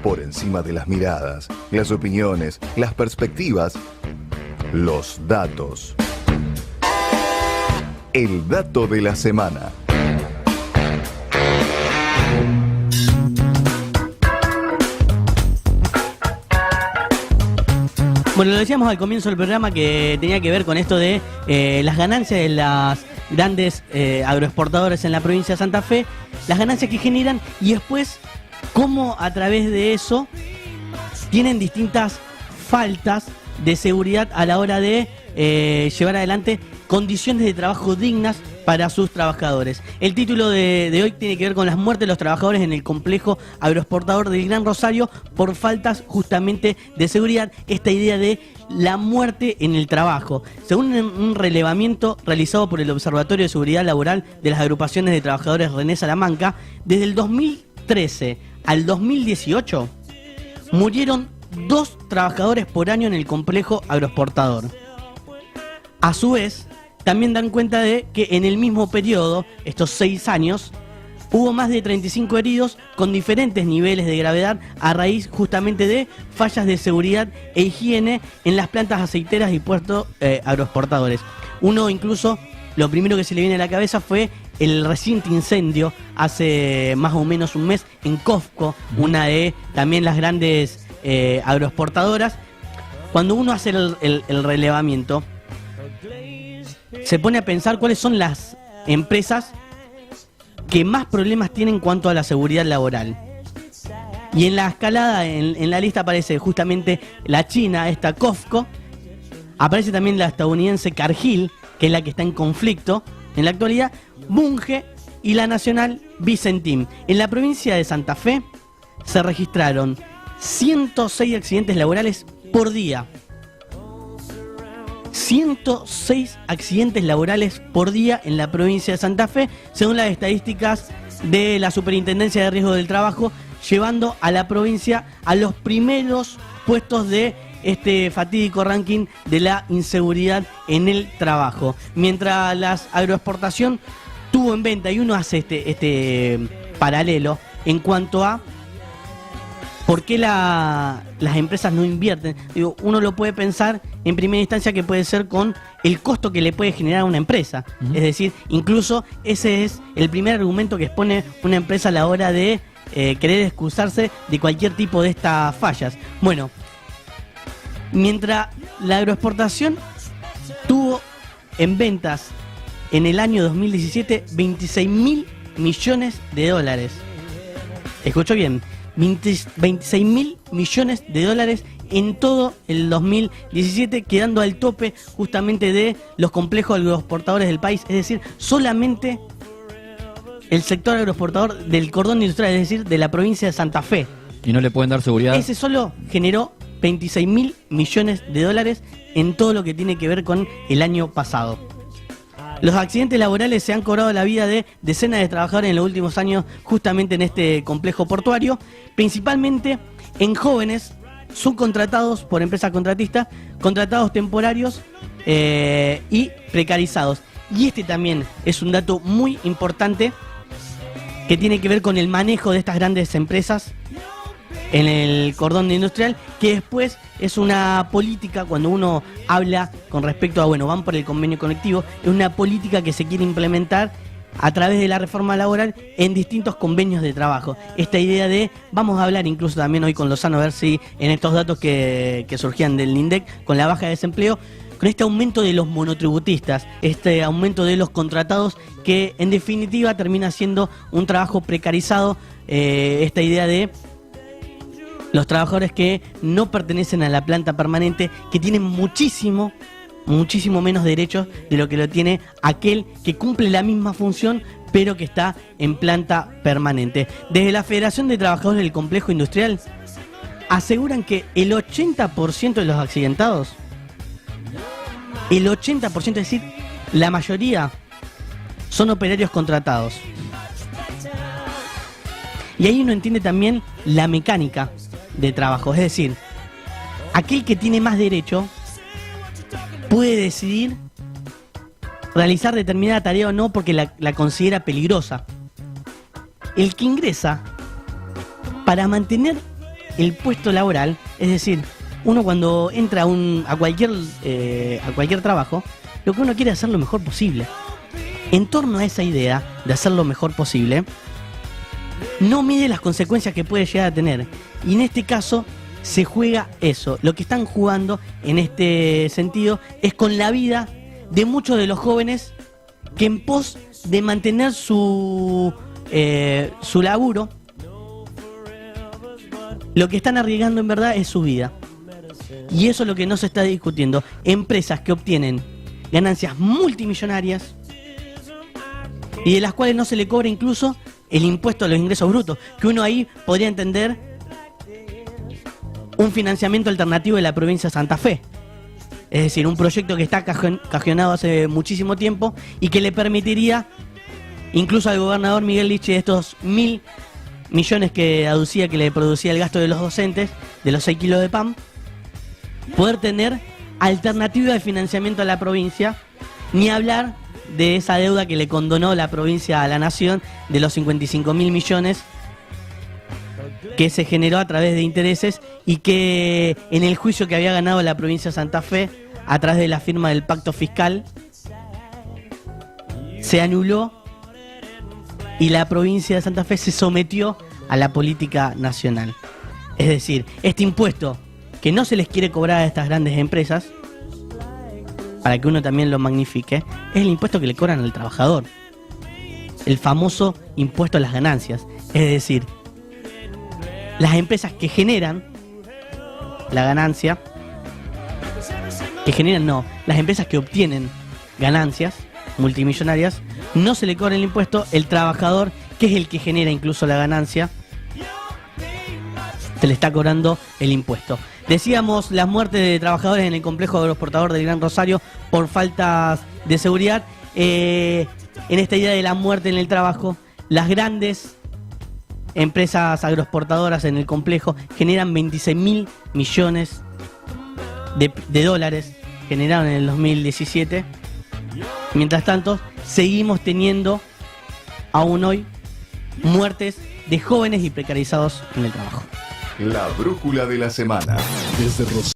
Por encima de las miradas, las opiniones, las perspectivas, los datos. El dato de la semana. Bueno, lo decíamos al comienzo del programa que tenía que ver con esto de las ganancias de las grandes agroexportadores en la provincia de Santa Fe, las ganancias que generan y después cómo a través de eso tienen distintas faltas de seguridad a la hora de llevar adelante condiciones de trabajo dignas para sus trabajadores. El título de hoy tiene que ver con las muertes de los trabajadores en el complejo agroexportador del Gran Rosario por faltas justamente de seguridad, esta idea de la muerte en el trabajo. Según un relevamiento realizado por el Observatorio de Seguridad Laboral de las Agrupaciones de Trabajadores René Salamanca, desde el 2013 al 2018 murieron 2 trabajadores por año en el complejo agroexportador. A su vez, también dan cuenta de que en el mismo periodo, estos 6 años, hubo más de 35 heridos con diferentes niveles de gravedad a raíz justamente de fallas de seguridad e higiene en las plantas aceiteras y puertos agroexportadores. Uno incluso, lo primero que se le viene a la cabeza fue el reciente incendio hace más o menos un mes en Cofco, una de también las grandes agroexportadoras. Cuando uno hace el relevamiento, se pone a pensar cuáles son las empresas que más problemas tienen en cuanto a la seguridad laboral. Y en la escalada, en la lista aparece justamente la china, esta Cofco, aparece también la estadounidense Cargill, que es la que está en conflicto en la actualidad, Bunge y la nacional Vicentín. En la provincia de Santa Fe se registraron 106 accidentes laborales por día. 106 accidentes laborales por día en la provincia de Santa Fe, según las estadísticas de la Superintendencia de Riesgo del Trabajo, llevando a la provincia a los primeros puestos de este fatídico ranking de la inseguridad en el trabajo. Mientras la agroexportación tuvo en venta, y uno hace este paralelo en cuanto a ¿por qué las empresas no invierten? Digo, uno lo puede pensar en primera instancia que puede ser con el costo que le puede generar a una empresa. Es decir, incluso ese es el primer argumento que expone una empresa a la hora de querer excusarse de cualquier tipo de estas fallas. Bueno, mientras la agroexportación tuvo en ventas en el año 2017 26.000 millones de dólares. ¿Escuchó bien? 26.000 millones de dólares en todo el 2017, quedando al tope justamente de los complejos agroexportadores del país, es decir, solamente el sector agroexportador del cordón industrial, es decir, de la provincia de Santa Fe. Y no le pueden dar seguridad. Ese solo generó 26.000 millones de dólares en todo lo que tiene que ver con el año pasado. Los accidentes laborales se han cobrado la vida de decenas de trabajadores en los últimos años justamente en este complejo portuario, principalmente en jóvenes subcontratados por empresas contratistas, contratados temporarios y precarizados. Y este también es un dato muy importante que tiene que ver con el manejo de estas grandes empresas en el cordón industrial, que después es una política, cuando uno habla con respecto a, bueno, van por el convenio colectivo, es una política que se quiere implementar a través de la reforma laboral en distintos convenios de trabajo. Esta idea de, vamos a hablar incluso también hoy con Lozano, a ver si en estos datos que surgían del INDEC, con la baja de desempleo, con este aumento de los monotributistas, este aumento de los contratados, que en definitiva termina siendo un trabajo precarizado, esta idea de los trabajadores que no pertenecen a la planta permanente, que tienen muchísimo menos derechos de lo que lo tiene aquel que cumple la misma función pero que está en planta permanente. Desde la Federación de Trabajadores del Complejo Industrial aseguran que el 80% de los accidentados, el 80%, es decir, la mayoría, son operarios contratados. Y ahí uno entiende también la mecánica de trabajo, es decir, aquel que tiene más derecho puede decidir realizar determinada tarea o no porque la considera peligrosa. El que ingresa para mantener el puesto laboral, es decir, uno cuando entra a cualquier trabajo, lo que uno quiere es hacer lo mejor posible. En torno a esa idea de hacer lo mejor posible, no mide las consecuencias que puede llegar a tener. Y en este caso se juega eso. Lo que están jugando en este sentido es con la vida de muchos de los jóvenes que en pos de mantener su laburo, lo que están arriesgando en verdad es su vida. Y eso es lo que no se está discutiendo. Empresas que obtienen ganancias multimillonarias y de las cuales no se le cobra incluso el impuesto a los ingresos brutos, que uno ahí podría entender un financiamiento alternativo de la provincia de Santa Fe. Es decir, un proyecto que está cajonado hace muchísimo tiempo y que le permitiría incluso al gobernador Miguel Lichi, de estos 1.000 millones que aducía que le producía el gasto de los docentes, de los 6 kilos de pan, poder tener alternativa de financiamiento a la provincia, ni hablar de esa deuda que le condonó la provincia a la nación de los 55.000 millones que se generó a través de intereses y que en el juicio que había ganado la provincia de Santa Fe a través de la firma del pacto fiscal se anuló y la provincia de Santa Fe se sometió a la política nacional. Es decir, este impuesto que no se les quiere cobrar a estas grandes empresas, para que uno también lo magnifique, es el impuesto que le cobran al trabajador. El famoso impuesto a las ganancias. Es decir, las empresas que generan la ganancia, las empresas que obtienen ganancias multimillonarias, no se le cobra el impuesto. El trabajador, que es el que genera incluso la ganancia, se le está cobrando el impuesto. Decíamos las muertes de trabajadores en el complejo agroexportador del Gran Rosario por faltas de seguridad. En esta idea de la muerte en el trabajo, las grandes empresas agroexportadoras en el complejo generan 26.000 millones de dólares, generaron en el 2017. Mientras tanto, seguimos teniendo, aún hoy, muertes de jóvenes y precarizados en el trabajo. La brújula de la semana. Desde Rosario.